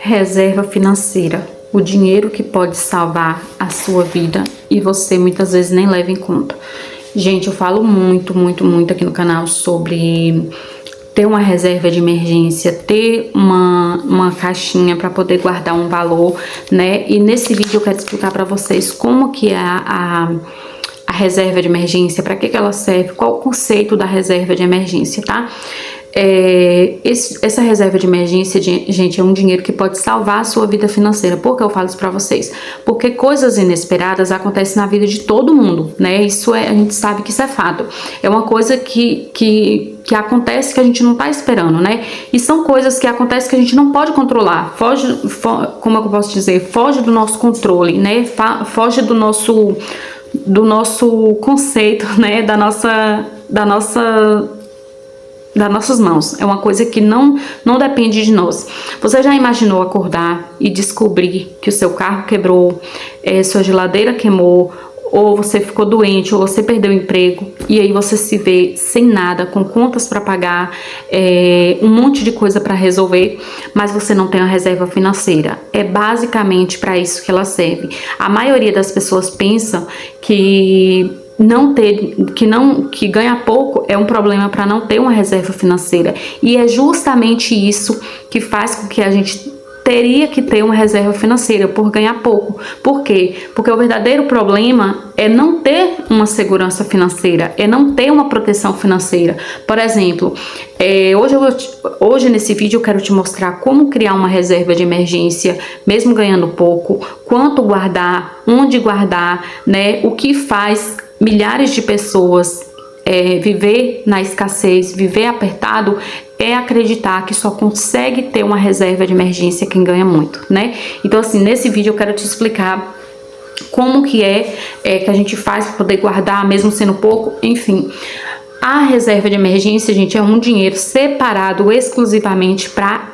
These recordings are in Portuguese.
Reserva financeira, o dinheiro que pode salvar a sua vida e você muitas vezes nem leva em conta. Gente, eu falo muito aqui no canal sobre ter uma reserva de emergência, ter uma caixinha para poder guardar um valor, né? E nesse vídeo eu quero explicar para vocês como que é a reserva de emergência, para que ela serve, qual o conceito da reserva de emergência, tá? Essa reserva de emergência, gente, é um dinheiro que pode salvar a sua vida financeira. Por que eu falo isso pra vocês? Porque coisas inesperadas acontecem na vida de todo mundo, né? Isso a gente sabe que isso é fato. É uma coisa que acontece que a gente não tá esperando, né? E são coisas que acontecem que a gente não pode controlar. Como é que eu posso dizer? Foge do nosso controle, né? Foge do nosso conceito, né? Das nossas mãos. É uma coisa que não depende de nós. Você já imaginou acordar e descobrir que o seu carro quebrou, sua geladeira queimou, ou você ficou doente, ou você perdeu o emprego, e aí você se vê sem nada, com contas para pagar, um monte de coisa para resolver, mas você não tem uma reserva financeira? É basicamente para isso que ela serve. A maioria das pessoas pensa que que ganha pouco é um problema para não ter uma reserva financeira, e é justamente isso que faz com que a gente teria que ter uma reserva financeira por ganhar pouco. Por quê? Porque o verdadeiro problema é não ter uma segurança financeira, é não ter uma proteção financeira. Por exemplo, hoje nesse vídeo eu quero te mostrar como criar uma reserva de emergência, mesmo ganhando pouco, quanto guardar, onde guardar, né? O que faz milhares de pessoas viver na escassez, viver apertado, é acreditar que só consegue ter uma reserva de emergência quem ganha muito, né? Então, assim, nesse vídeo eu quero te explicar como que que a gente faz para poder guardar, mesmo sendo pouco, enfim. A reserva de emergência, gente, é um dinheiro separado exclusivamente para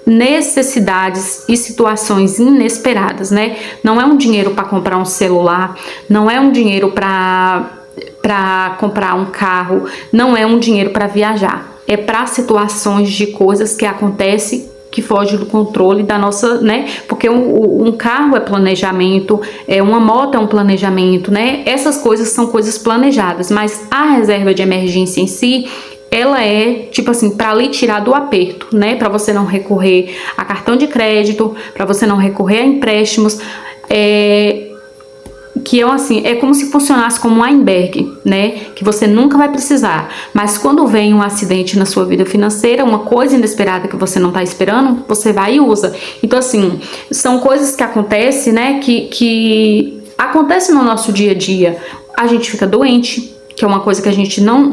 necessidades e situações inesperadas, né? Não é um dinheiro para comprar um celular, não é um dinheiro para comprar um carro, não é um dinheiro para viajar. É para situações de coisas que acontecem que foge do controle da nossa, né? Porque um carro é planejamento, uma moto é um planejamento, né? Essas coisas são coisas planejadas, mas a reserva de emergência em si, ela é, tipo assim, para lhe tirar do aperto, né? Para você não recorrer a cartão de crédito, para você não recorrer a empréstimos, que é como se funcionasse como um iceberg, né? Que você nunca vai precisar, mas quando vem um acidente na sua vida financeira, uma coisa inesperada que você não tá esperando, você vai e usa. Então, assim, são coisas que acontecem, né? Que acontecem no nosso dia a dia. A gente fica doente, que é uma coisa que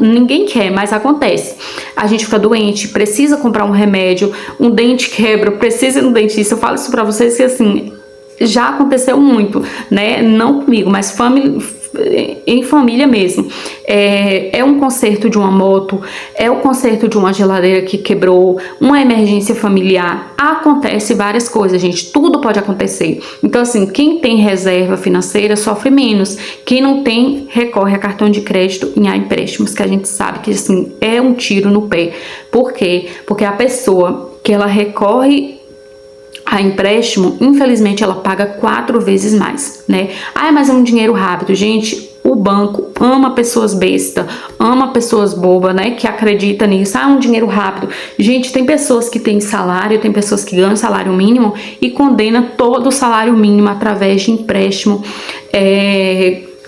ninguém quer, mas acontece. A gente fica doente, precisa comprar um remédio, um dente quebra, precisa ir no dentista. Eu falo isso pra vocês que, assim, já aconteceu muito, né? Não comigo, mas em família mesmo. É um conserto de uma moto, é o conserto de uma geladeira que quebrou, uma emergência familiar. Acontece várias coisas, gente. Tudo pode acontecer. Então, assim, quem tem reserva financeira sofre menos. Quem não tem, recorre a cartão de crédito e a empréstimos, que a gente sabe que, assim, é um tiro no pé. Por quê? Porque a pessoa que ela recorre a empréstimo, infelizmente ela paga 4 vezes mais, né? Mas é um dinheiro rápido. Gente, o banco ama pessoas besta, ama pessoas bobas, né? Que acredita nisso. É um dinheiro rápido. Gente, tem pessoas que têm salário, tem pessoas que ganham salário mínimo e condena todo o salário mínimo através de empréstimo,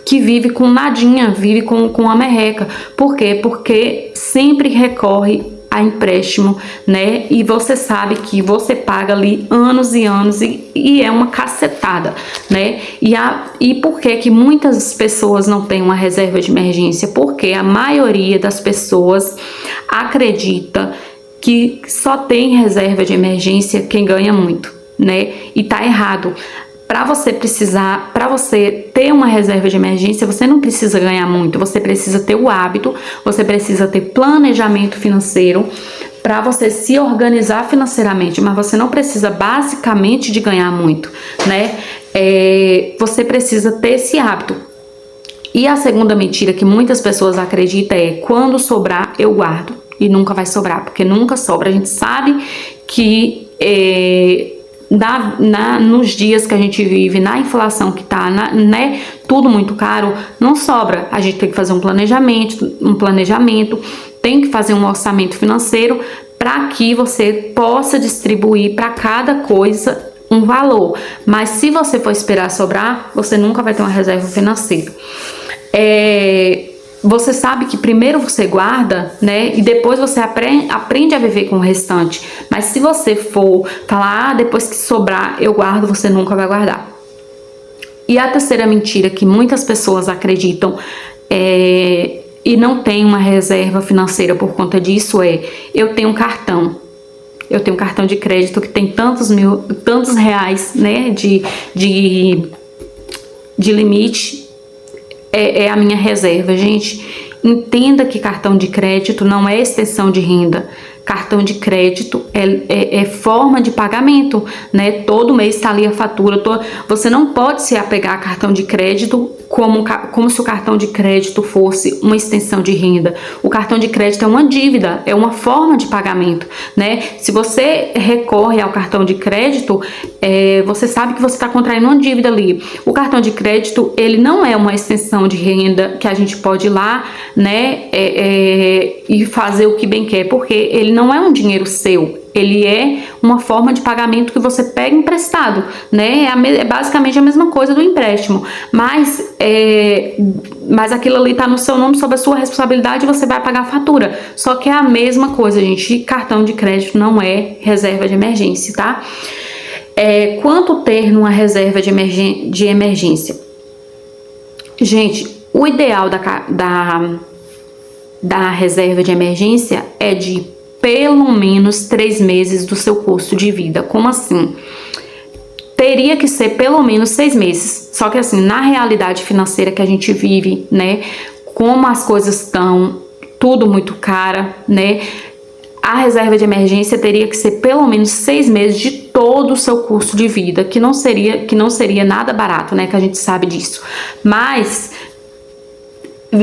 que vive com nadinha, vive com a merreca. Por quê? Porque sempre recorre a empréstimo, né? E você sabe que você paga ali anos e anos e é uma cacetada, né? E por que muitas pessoas não têm uma reserva de emergência? Porque a maioria das pessoas acredita que só tem reserva de emergência quem ganha muito, né? E tá errado. Para você ter uma reserva de emergência, você não precisa ganhar muito, você precisa ter o hábito, você precisa ter planejamento financeiro para você se organizar financeiramente, mas você não precisa basicamente de ganhar muito, né? Você precisa ter esse hábito. E a segunda mentira que muitas pessoas acreditam é: quando sobrar, eu guardo. E nunca vai sobrar, porque nunca sobra. A gente sabe que nos dias que a gente vive, na inflação que tá, né, tudo muito caro, não sobra. A gente tem que fazer um planejamento, tem que fazer um orçamento financeiro para que você possa distribuir para cada coisa um valor. Mas se você for esperar sobrar, você nunca vai ter uma reserva financeira. Você sabe que primeiro você guarda, né? E depois você aprende a viver com o restante. Mas se você for falar, depois que sobrar eu guardo, você nunca vai guardar. E a terceira mentira que muitas pessoas acreditam e não tem uma reserva financeira por conta disso eu tenho um cartão. Eu tenho um cartão de crédito que tem tantos reais, né, de limite. É a minha reserva, gente. Entenda que cartão de crédito não é extensão de renda. Cartão de crédito é forma de pagamento, né? Todo mês está ali a fatura. Você não pode se apegar a cartão de crédito como se o cartão de crédito fosse uma extensão de renda. O cartão de crédito é uma dívida, é uma forma de pagamento, né? Se você recorre ao cartão de crédito, você sabe que você está contraindo uma dívida ali. O cartão de crédito, ele não é uma extensão de renda que a gente pode ir lá, né, e fazer o que bem quer, porque ele não é um dinheiro seu. Ele é uma forma de pagamento que você pega emprestado, né? É basicamente a mesma coisa do empréstimo, mas aquilo ali tá no seu nome, sob a sua responsabilidade, e você vai pagar a fatura. Só que é a mesma coisa, gente. Cartão de crédito não é reserva de emergência, tá? Quanto ter numa reserva de emergência? Gente, o ideal da reserva de emergência é de pelo menos 3 meses do seu custo de vida. Como assim? Teria que ser pelo menos 6 meses. Só que assim, na realidade financeira que a gente vive, né, como as coisas estão, tudo muito cara, né, a reserva de emergência teria que ser pelo menos 6 meses de todo o seu custo de vida, que não seria nada barato, né, que a gente sabe disso. Mas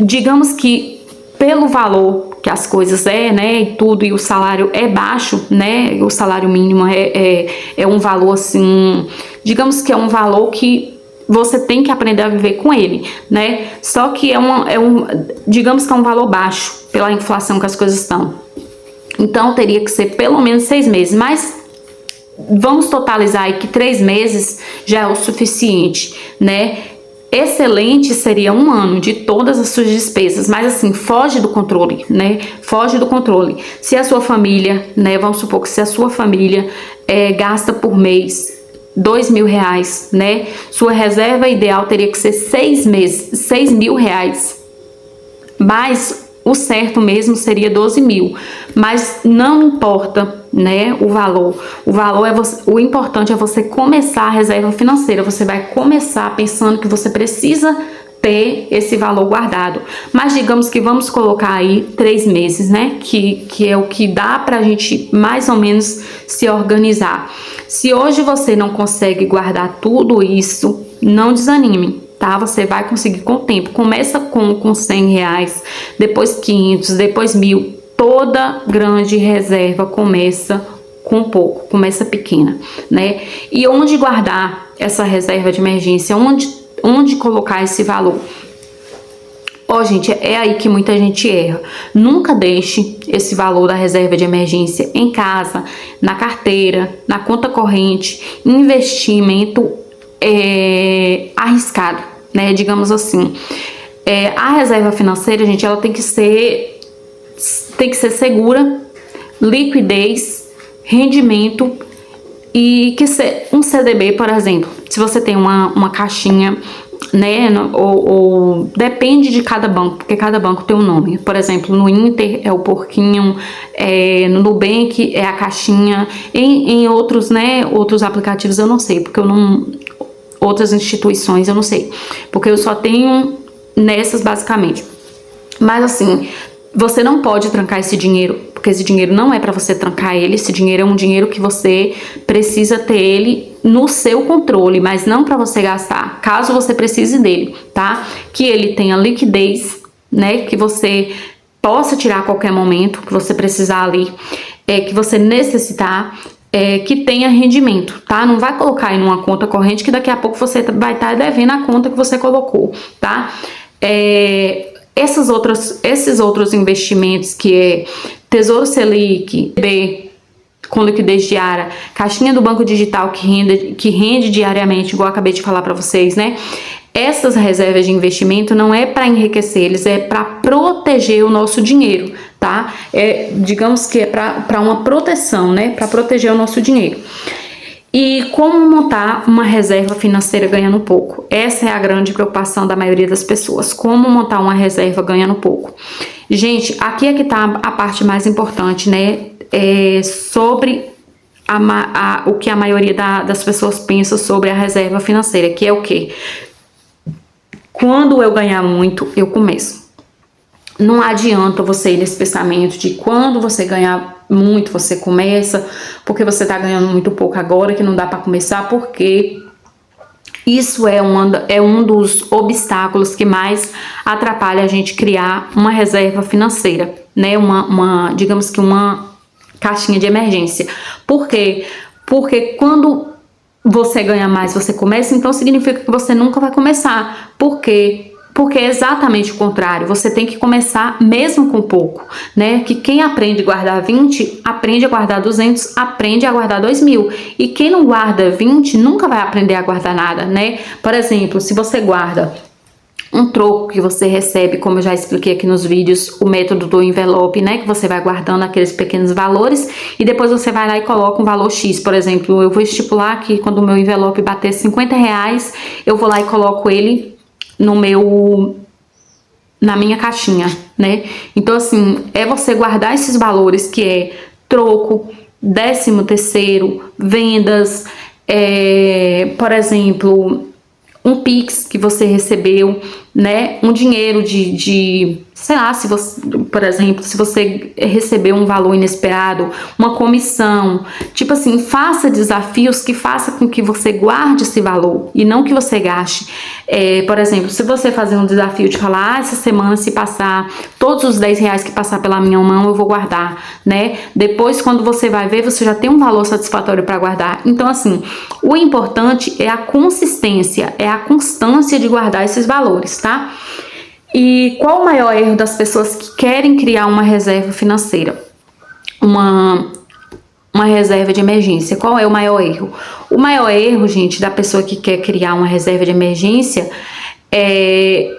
digamos que pelo valor que as coisas né, e tudo, e o salário é baixo, né, o salário mínimo é um valor assim, digamos que é um valor que você tem que aprender a viver com ele, né, só que digamos que é um valor baixo, pela inflação que as coisas estão, então teria que ser pelo menos 6 meses, mas vamos totalizar aí que 3 meses já é o suficiente, né. Excelente seria 1 ano de todas as suas despesas, mas assim, foge do controle, né? Foge do controle. Se a sua família, né? Vamos supor que se a sua família gasta por mês R$2.000, né? Sua reserva ideal teria que ser 6 meses, R$6.000. Mas o certo mesmo seria 12.000. Mas não importa, né, o valor. O importante é você começar a reserva financeira. Você vai começar pensando que você precisa ter esse valor guardado. Mas digamos que vamos colocar aí 3 meses, né? Que é o que dá pra gente mais ou menos se organizar. Se hoje você não consegue guardar tudo isso, não desanime. Tá? Você vai conseguir com o tempo. Começa com R$100, depois 500, depois 1.000. Toda grande reserva começa com pouco, começa pequena, né? E onde guardar essa reserva de emergência? Onde colocar esse valor? Gente, é aí que muita gente erra. Nunca deixe esse valor da reserva de emergência em casa, na carteira, na conta corrente, investimento arriscado, né? Digamos assim. A reserva financeira, gente, ela tem que ser segura, liquidez, rendimento e que ser um CDB, por exemplo. Se você tem uma caixinha, né, ou depende de cada banco, porque cada banco tem um nome. Por exemplo, no Inter é o porquinho, no Nubank é a caixinha, em outros, né, outros aplicativos eu não sei, porque eu não, outras instituições eu não sei, porque eu só tenho nessas basicamente. Mas assim, você não pode trancar esse dinheiro, porque esse dinheiro não é para você trancar ele. Esse dinheiro é um dinheiro que você precisa ter ele no seu controle, mas não para você gastar, caso você precise dele, tá? Que ele tenha liquidez, né? Que você possa tirar a qualquer momento que você precisar ali, que você necessitar. que tenha rendimento, tá? Não vai colocar em uma conta corrente que daqui a pouco você vai estar devendo a conta que você colocou, tá? Esses outros investimentos, que é Tesouro Selic, B, com liquidez diária, caixinha do Banco Digital que rende diariamente, igual eu acabei de falar para vocês, né? Essas reservas de investimento não é para enriquecer, eles é para proteger o nosso dinheiro, tá? Digamos que é para uma proteção, né? Para proteger o nosso dinheiro. E como montar uma reserva financeira ganhando pouco? Essa é a grande preocupação da maioria das pessoas. Como montar uma reserva ganhando pouco? Gente, aqui é que tá a parte mais importante, né? Sobre o que a maioria das pessoas pensa sobre a reserva financeira, que é o quê? Quando eu ganhar muito, eu começo. Não adianta você ir nesse pensamento de quando você ganhar muito, você começa, porque você tá ganhando muito pouco agora, que não dá para começar, porque isso é um dos obstáculos que mais atrapalha a gente criar uma reserva financeira, né? Digamos que uma caixinha de emergência. Por quê? Porque quando você ganha mais, você começa, então significa que você nunca vai começar. Por quê? Porque é exatamente o contrário, você tem que começar mesmo com pouco, né? Que quem aprende a guardar 20, aprende a guardar 200, aprende a guardar 2.000. E quem não guarda 20, nunca vai aprender a guardar nada, né? Por exemplo, se você guarda um troco que você recebe, como eu já expliquei aqui nos vídeos, o método do envelope, né? Que você vai guardando aqueles pequenos valores e depois você vai lá e coloca um valor X. Por exemplo, eu vou estipular que quando o meu envelope bater 50 reais, eu vou lá e coloco ele na minha caixinha, né? Então, assim, é você guardar esses valores que é troco, 13º, vendas, por exemplo, um Pix que você recebeu, né? Um dinheiro sei lá, se você, por exemplo, se você recebeu um valor inesperado, uma comissão, tipo assim, faça desafios que façam com que você guarde esse valor e não que você gaste. Por exemplo, se você fazer um desafio de falar, essa semana se passar todos os 10 reais que passar pela minha mão, eu vou guardar, né? Depois, quando você vai ver, você já tem um valor satisfatório para guardar. Então, assim, o importante é a consistência, é a constância de guardar esses valores, tá? E qual o maior erro das pessoas que querem criar uma reserva financeira? Uma reserva de emergência. Qual é o maior erro? O maior erro, gente, da pessoa que quer criar uma reserva de emergência é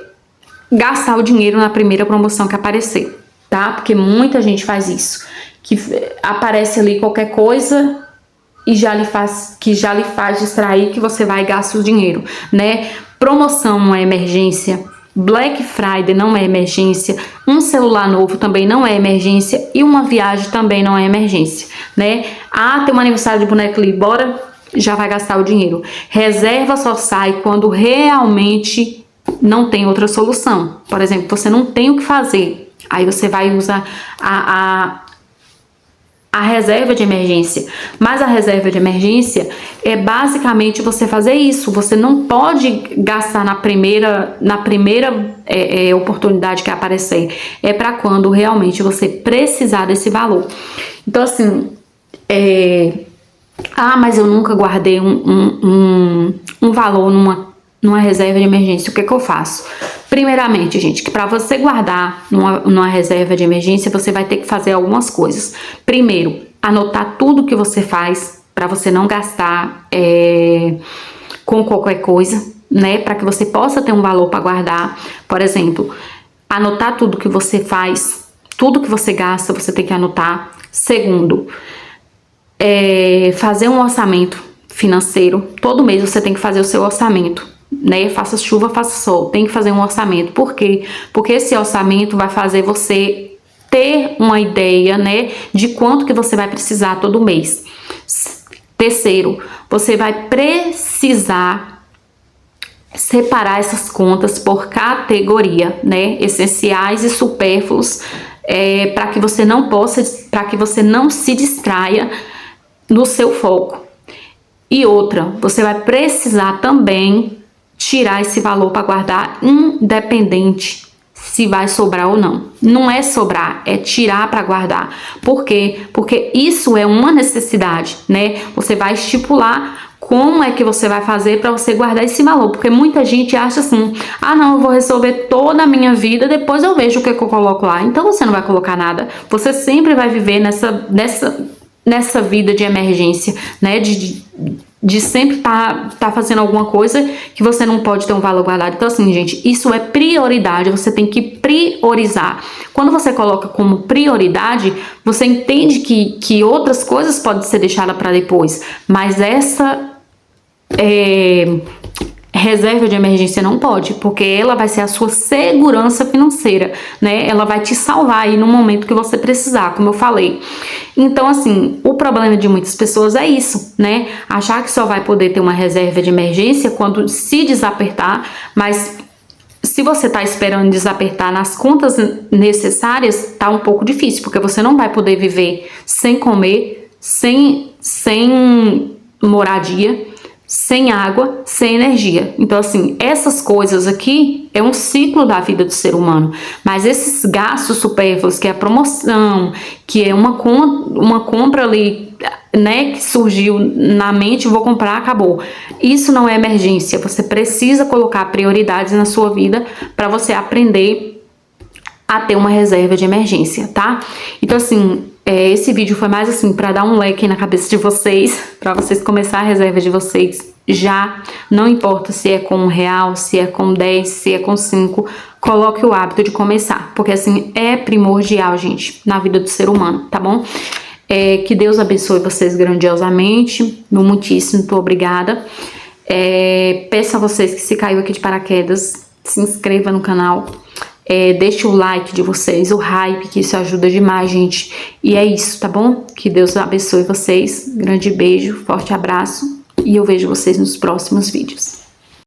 gastar o dinheiro na primeira promoção que aparecer, tá? Porque muita gente faz isso, que aparece ali qualquer coisa e já lhe faz distrair, que você vai e gasta o dinheiro, né? Promoção não é emergência. Black Friday não é emergência, um celular novo também não é emergência e uma viagem também não é emergência, né? Tem um aniversário de boneco ali, bora, já vai gastar o dinheiro. Reserva só sai quando realmente não tem outra solução. Por exemplo, você não tem o que fazer, aí você vai usar a reserva de emergência. Mas a reserva de emergência é basicamente você fazer isso. Você não pode gastar na primeira oportunidade que aparecer. É para quando realmente você precisar desse valor. Então, assim, mas eu nunca guardei um valor numa reserva de emergência. O que eu faço? Primeiramente, gente, que para você guardar numa reserva de emergência, você vai ter que fazer algumas coisas. Primeiro, anotar tudo que você faz para você não gastar com qualquer coisa, né? Para que você possa ter um valor para guardar. Por exemplo, anotar tudo que você faz, tudo que você gasta, você tem que anotar. Segundo, fazer um orçamento financeiro. Todo mês você tem que fazer o seu orçamento, né? Faça chuva, faça sol, tem que fazer um orçamento. Por quê? Porque esse orçamento vai fazer você ter uma ideia, né, de quanto que você vai precisar todo mês. Terceiro, você vai precisar separar essas contas por categoria, né, essenciais e supérfluos, para que você não se distraia no seu foco. E outra, você vai precisar também tirar esse valor para guardar independente se vai sobrar ou não. Não é sobrar, é tirar para guardar. Por quê? Porque isso é uma necessidade, né? Você vai estipular como é que você vai fazer para você guardar esse valor, porque muita gente acha assim, ah não, eu vou resolver toda a minha vida, depois eu vejo o que eu coloco lá. Então você não vai colocar nada, você sempre vai viver nessa vida de emergência, né, de sempre tá fazendo alguma coisa que você não pode ter um valor guardado. Então assim, gente, isso é prioridade, você tem que priorizar. Quando você coloca como prioridade, você entende que outras coisas podem ser deixadas para depois, mas essa reserva de emergência não pode, porque ela vai ser a sua segurança financeira, né? Ela vai te salvar aí no momento que você precisar, como eu falei. Então, assim, o problema de muitas pessoas é isso, né? Achar que só vai poder ter uma reserva de emergência quando se desapertar, mas se você tá esperando desapertar nas contas necessárias, tá um pouco difícil, porque você não vai poder viver sem comer, sem moradia, sem água, sem energia. Então, assim, essas coisas aqui é um ciclo da vida do ser humano. Mas esses gastos supérfluos, que é a promoção, que é uma compra ali, né, que surgiu na mente, vou comprar, acabou. Isso não é emergência. Você precisa colocar prioridades na sua vida para você aprender a ter uma reserva de emergência, tá? Então, assim, esse vídeo foi mais assim para dar um leque na cabeça de vocês, para vocês começar a reserva de vocês já. Não importa se é com R$1, se é com 10, se é com 5, coloque o hábito de começar, porque assim é primordial, gente, na vida do ser humano, tá bom? Que Deus abençoe vocês grandiosamente, muitíssimo obrigada. Peço a vocês que, se caiu aqui de paraquedas, se inscreva no canal. Deixe o like de vocês, o hype, que isso ajuda demais, gente. E é isso, tá bom? Que Deus abençoe vocês. Grande beijo, forte abraço. E eu vejo vocês nos próximos vídeos.